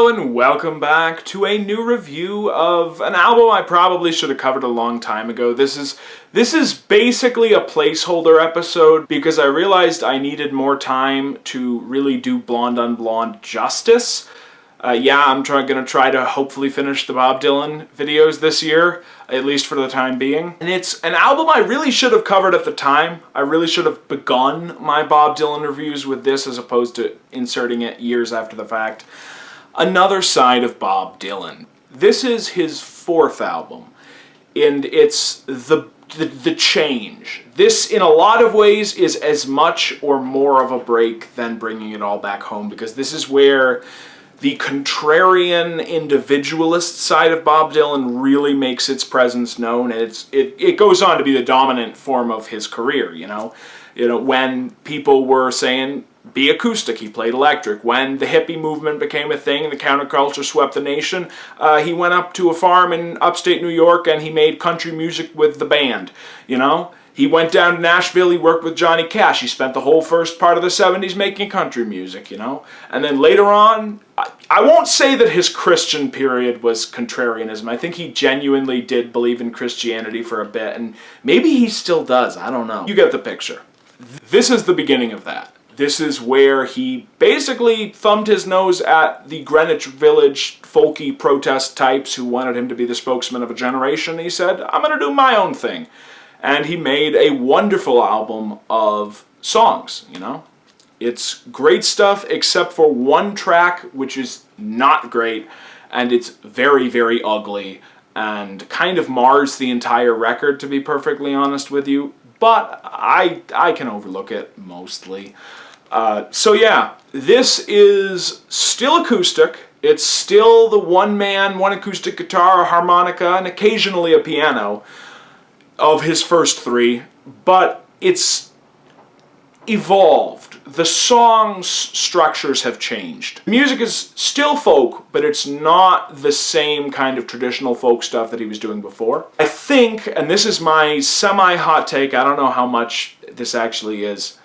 Hello and welcome back to a new review of an album I probably should have covered a long time ago. This is basically a placeholder episode because I realized I needed more time to really do Blonde on Blonde justice. I'm gonna try to hopefully finish the Bob Dylan videos this year, at least for the time being. And it's an album I really should have covered at the time. I really should have begun my Bob Dylan reviews with this as opposed to inserting it years after the fact. Another side of Bob Dylan. This is his fourth album, and it's the change. This, in a lot of ways, is as much or more of a break than Bringing It All Back Home, because this is where the contrarian individualist side of Bob Dylan really makes its presence known, and it goes on to be the dominant form of his career, you know, when people were saying, be acoustic, he played electric. When the hippie movement became a thing and the counterculture swept the nation, he went up to a farm in upstate New York and he made country music with the band, you know? He went down to Nashville, he worked with Johnny Cash, he spent the whole first part of the 70s making country music, you know? And then later on, I won't say that his Christian period was contrarianism. I think he genuinely did believe in Christianity for a bit, and maybe he still does, I don't know. You get the picture. This is the beginning of that. This is where he basically thumbed his nose at the Greenwich Village folky protest types who wanted him to be the spokesman of a generation. He said, I'm going to do my own thing. And he made a wonderful album of songs, you know. It's great stuff except for one track which is not great, and it's very, very ugly and kind of mars the entire record, to be perfectly honest with you. But I can overlook it mostly. This is still acoustic. It's still the one man, one acoustic guitar, a harmonica, and occasionally a piano of his first three, but it's evolved. The song's structures have changed. The music is still folk, but it's not the same kind of traditional folk stuff that he was doing before. I think, and this is my semi-hot take, I don't know how much this actually is,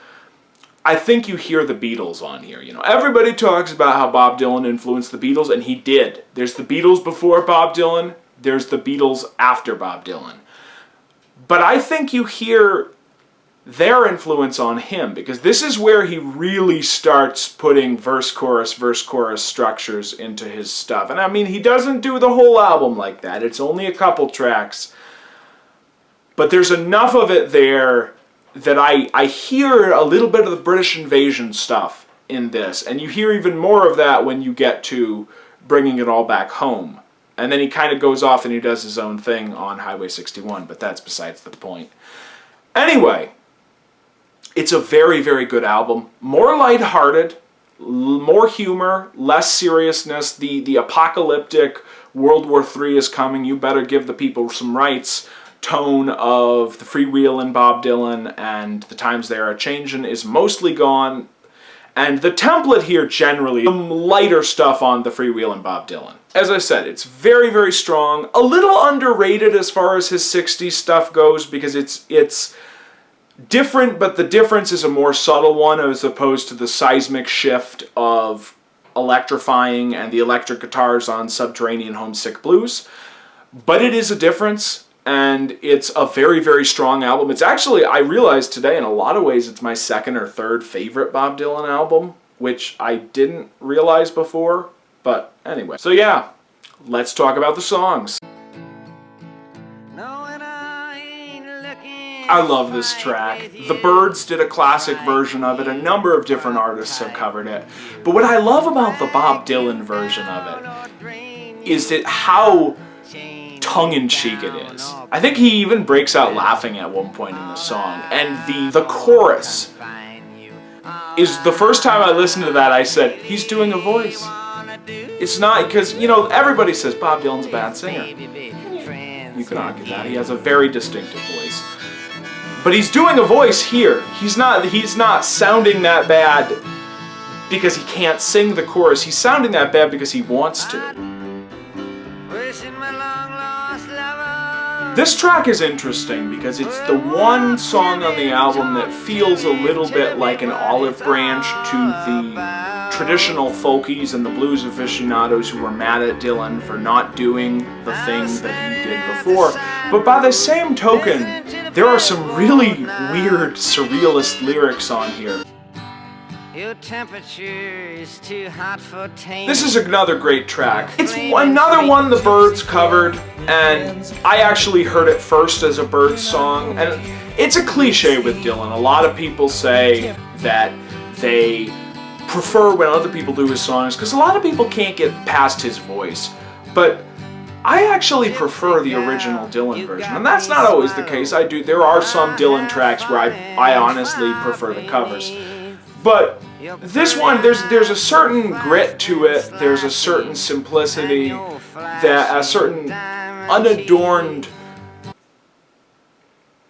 I think you hear the Beatles on here, you know. Everybody talks about how Bob Dylan influenced the Beatles, and he did. There's the Beatles before Bob Dylan, there's the Beatles after Bob Dylan. But I think you hear their influence on him, because this is where he really starts putting verse-chorus structures into his stuff. And I mean, he doesn't do the whole album like that. It's only a couple tracks. But there's enough of it there that I hear a little bit of the British invasion stuff in this. And you hear even more of that when you get to Bringing It All Back Home. And then he kind of goes off and he does his own thing on Highway 61, but that's besides the point. Anyway, it's a very, very good album. More lighthearted, more humor, less seriousness. The apocalyptic World War III is coming, you better give the people some rights tone of the freewheelin' Bob Dylan and the times they are changing is mostly gone. And the template here generally, some lighter stuff on the freewheelin' Bob Dylan. As I said, it's very, very strong. A little underrated as far as his 60s stuff goes because it's different, but the difference is a more subtle one as opposed to the seismic shift of electrifying and the electric guitars on Subterranean Homesick Blues. But it is a difference. And it's a very, very strong album. It's actually, I realized today, in a lot of ways, it's my second or third favorite Bob Dylan album, which I didn't realize before. But anyway. So yeah, let's talk about the songs. I love this track. The Byrds did a classic version of it. A number of different artists have covered it. But what I love about the Bob Dylan version of it is that how tongue-in-cheek it is. I think he even breaks out laughing at one point in the song. And the chorus is the first time I listened to that I said, he's doing a voice. It's not, because, you know, everybody says Bob Dylan's a bad singer. You can argue that. He has a very distinctive voice. But he's doing a voice here. He's not sounding that bad because he can't sing the chorus. He's sounding that bad because he wants to. This track is interesting because it's the one song on the album that feels a little bit like an olive branch to the traditional folkies and the blues aficionados who were mad at Dylan for not doing the thing that he did before. But by the same token, there are some really weird, surrealist lyrics on here. Your temperature is too hot for tame. This is another great track. It's another one the Byrds covered, and I actually heard it first as a Byrds song. And it's a cliche with Dylan. A lot of people say that they prefer when other people do his songs because a lot of people can't get past his voice. But I actually prefer the original Dylan version, and that's not always the case. There are some Dylan tracks where I honestly prefer the covers. But this one, there's a certain grit to it, there's a certain simplicity, a certain unadorned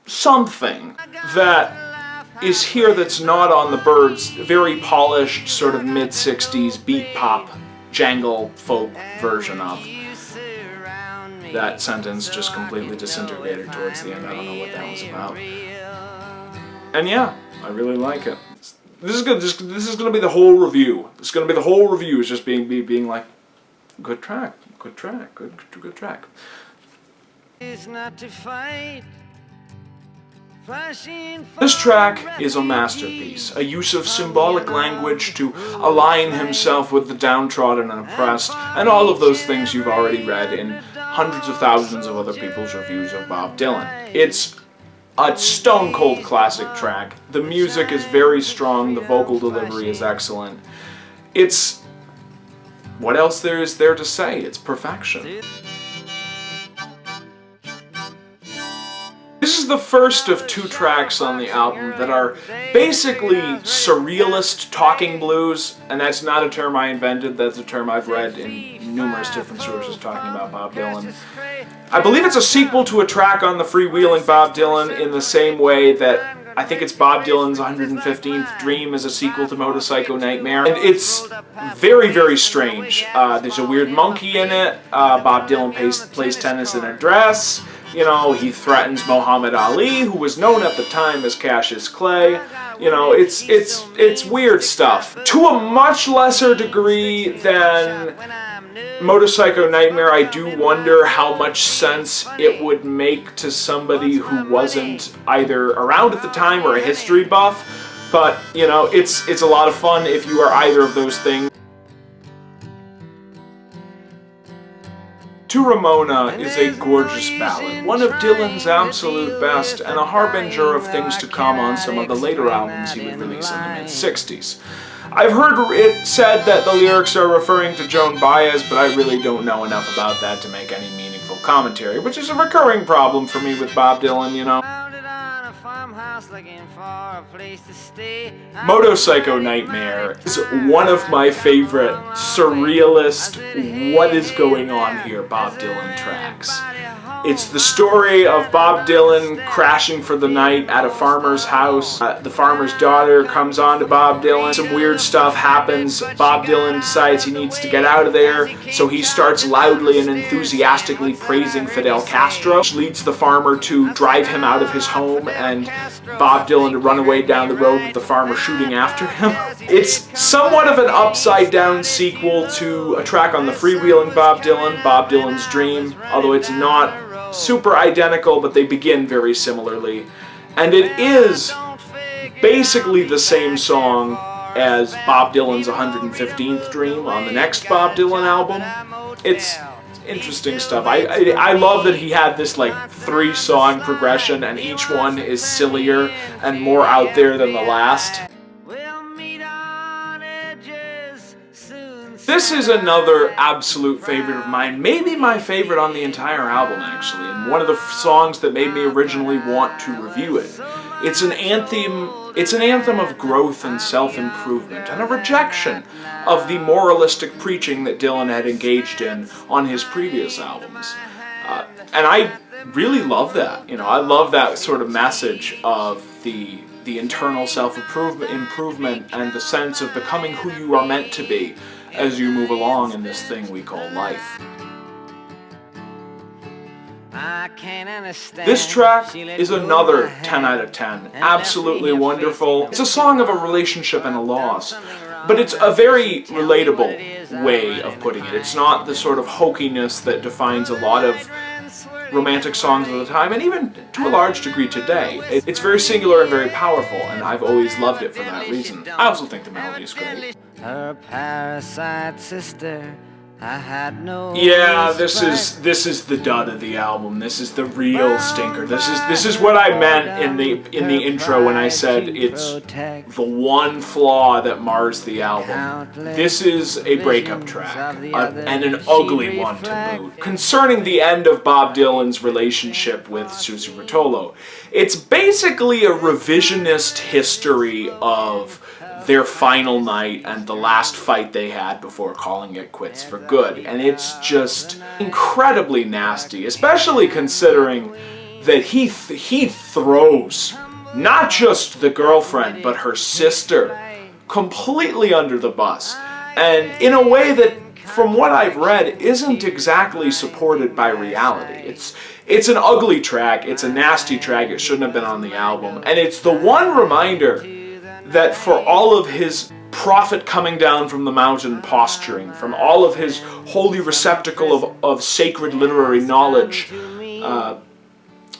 something that is here that's not on the Byrds' very polished sort of mid-60s beat pop jangle folk version of. That sentence just completely disintegrated towards the end. I don't know what that was about. And yeah, I really like it. This is good. This is going to be the whole review. It's going to be the whole review. Is just being like, good track, good track, good track. This track is a masterpiece, a use of symbolic language to align himself with the downtrodden and oppressed, and all of those things you've already read in hundreds of thousands of other people's reviews of Bob Dylan. It's a stone-cold classic track. The music is very strong, the vocal delivery is excellent. It's... what else there is there to say? It's perfection. This is the first of two tracks on the album that are basically surrealist talking blues, and that's not a term I invented, that's a term I've read in numerous different sources talking about Bob Dylan. I believe it's a sequel to a track on the Freewheeling Bob Dylan in the same way that I think it's Bob Dylan's 115th Dream is a sequel to Motorcycle Nightmare. And it's very, very strange. There's a weird monkey in it. Bob Dylan plays tennis in a dress. You know, he threatens Muhammad Ali, who was known at the time as Cassius Clay. You know, it's weird stuff. To a much lesser degree than Motorcycle Nightmare, I do wonder how much sense it would make to somebody who wasn't either around at the time or a history buff. But, you know, it's a lot of fun if you are either of those things. To Ramona is a gorgeous ballad, one of Dylan's absolute best, and a harbinger of things to come on some of the later albums he would release in the mid-60s. I've heard it said that the lyrics are referring to Joan Baez, but I really don't know enough about that to make any meaningful commentary, which is a recurring problem for me with Bob Dylan, you know. Motorcycle Nightmare is one of my favorite surrealist, what is going on here Bob Dylan tracks. It's the story of Bob Dylan crashing for the night at a farmer's house. The farmer's daughter comes on to Bob Dylan. Some weird stuff happens. Bob Dylan decides he needs to get out of there, so he starts loudly and enthusiastically praising Fidel Castro, which leads the farmer to drive him out of his home and Bob Dylan to run away down the road with the farmer shooting after him. It's somewhat of an upside-down sequel to a track on the Freewheeling Bob Dylan, Bob Dylan's Dream, although it's not super identical, but they begin very similarly. And it is basically the same song as Bob Dylan's 115th Dream on the next Bob Dylan album. It's interesting stuff. I love that he had this like 3-song progression, and each one is sillier and more out there than the last. This is another absolute favorite of mine, maybe my favorite on the entire album actually, and one of the songs that made me originally want to review it. It's an anthem of growth and self-improvement, and a rejection of the moralistic preaching that Dylan had engaged in on his previous albums. And I really love that. You know, I love that sort of message of the internal self-improvement and the sense of becoming who you are meant to be as you move along in this thing we call life. This track is another 10 out of 10. Absolutely wonderful. It's a song of a relationship and a loss. But it's a very relatable way of putting it. It's not the sort of hokiness that defines a lot of romantic songs of the time, and even to a large degree today. It's very singular and very powerful, and I've always loved it for that reason. I also think the melody is great. Her parasite sister, I had no Yeah, this is the dud of the album. This is the real stinker. This is what I meant in the intro when I said it's the one flaw that mars the album. This is a breakup track, and an ugly one to boot. Concerning the end of Bob Dylan's relationship with Susie Rotolo, it's basically a revisionist history of their final night and the last fight they had before calling it quits for good. And it's just incredibly nasty, especially considering that he throws not just the girlfriend, but her sister completely under the bus. And in a way that, from what I've read, isn't exactly supported by reality. It's an ugly track, it's a nasty track, it shouldn't have been on the album. And it's the one reminder that for all of his prophet coming down from the mountain posturing, from all of his holy receptacle of sacred literary knowledge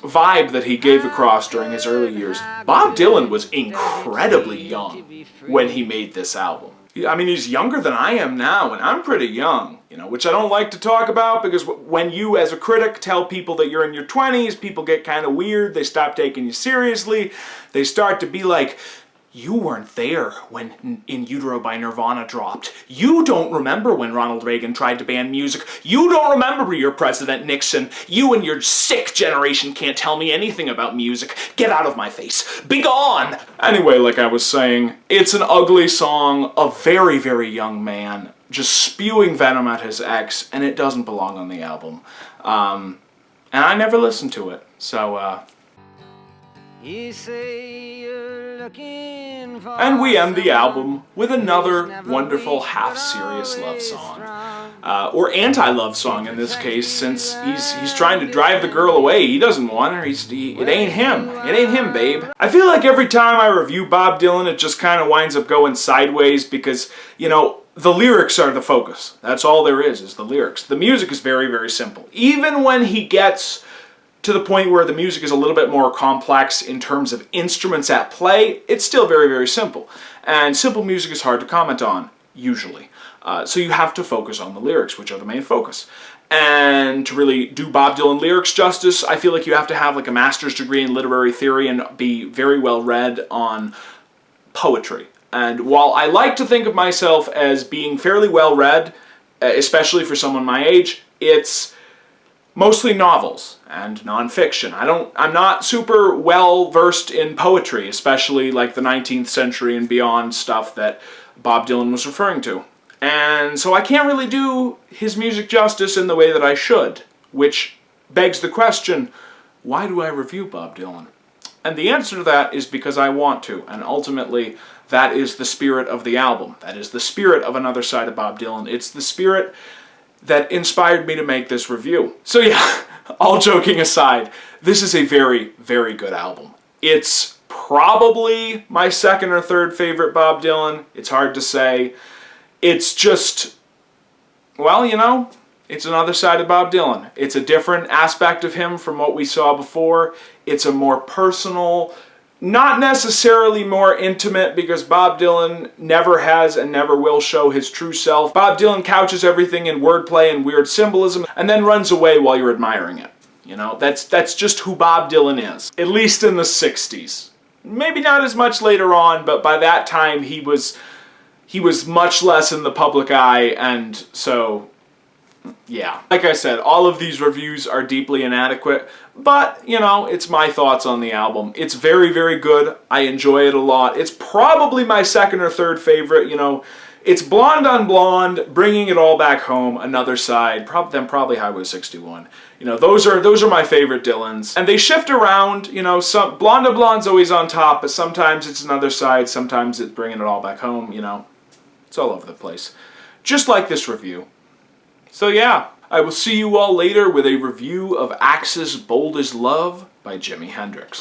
vibe that he gave across during his early years, Bob Dylan was incredibly young when he made this album. I mean, he's younger than I am now, and I'm pretty young, which I don't like to talk about, because when you, as a critic, tell people that you're in your 20s, people get kind of weird, they stop taking you seriously, they start to be like, you weren't there when In Utero by Nirvana dropped. You don't remember when Ronald Reagan tried to ban music. You don't remember your President Nixon. You and your sick generation can't tell me anything about music. Get out of my face. Be gone! Anyway, like I was saying, it's an ugly song, a very, very young man just spewing venom at his ex, and it doesn't belong on the album. And I never listened to it, so, You say you're looking for And we end the album with another wonderful half-serious love song. Or anti-love song in this case, since he's trying to drive the girl away. He doesn't want her. It ain't him. It ain't him, babe. I feel like every time I review Bob Dylan, it just kind of winds up going sideways because, the lyrics are the focus. That's all there is the lyrics. The music is very, very simple. Even when he gets to the point where the music is a little bit more complex in terms of instruments at play, it's still very, very simple. And simple music is hard to comment on, usually. So you have to focus on the lyrics, which are the main focus. And to really do Bob Dylan lyrics justice, I feel like you have to have like a master's degree in literary theory and be very well read on poetry. And while I like to think of myself as being fairly well read, especially for someone my age, it's mostly novels and nonfiction. I'm not super well versed in poetry, especially like the 19th century and beyond stuff that Bob Dylan was referring to. And so I can't really do his music justice in the way that I should, which begs the question, why do I review Bob Dylan? And the answer to that is because I want to, and ultimately that is the spirit of the album. That is the spirit of Another Side of Bob Dylan. It's the spirit that inspired me to make this review. So yeah, all joking aside, this is a very, very good album. It's probably my second or third favorite Bob Dylan. It's hard to say. It's just, well, it's another side of Bob Dylan. It's a different aspect of him from what we saw before. It's a more personal, not necessarily more intimate, because Bob Dylan never has and never will show his true self. Bob Dylan couches everything in wordplay and weird symbolism and then runs away while you're admiring it. That's just who Bob Dylan is, at least in the 60s. Maybe not as much later on, but by that time he was much less in the public eye, and so yeah. Like I said, all of these reviews are deeply inadequate, but, it's my thoughts on the album. It's very, very good. I enjoy it a lot. It's probably my second or third favorite, It's Blonde on Blonde, Bringing It All Back Home, Another Side, then probably Highway 61. Those are my favorite Dylans. And they shift around, some Blonde on Blonde's always on top, but sometimes it's Another Side, sometimes it's Bringing It All Back Home, It's all over the place. Just like this review. So yeah, I will see you all later with a review of Axe's Bold as Love by Jimi Hendrix.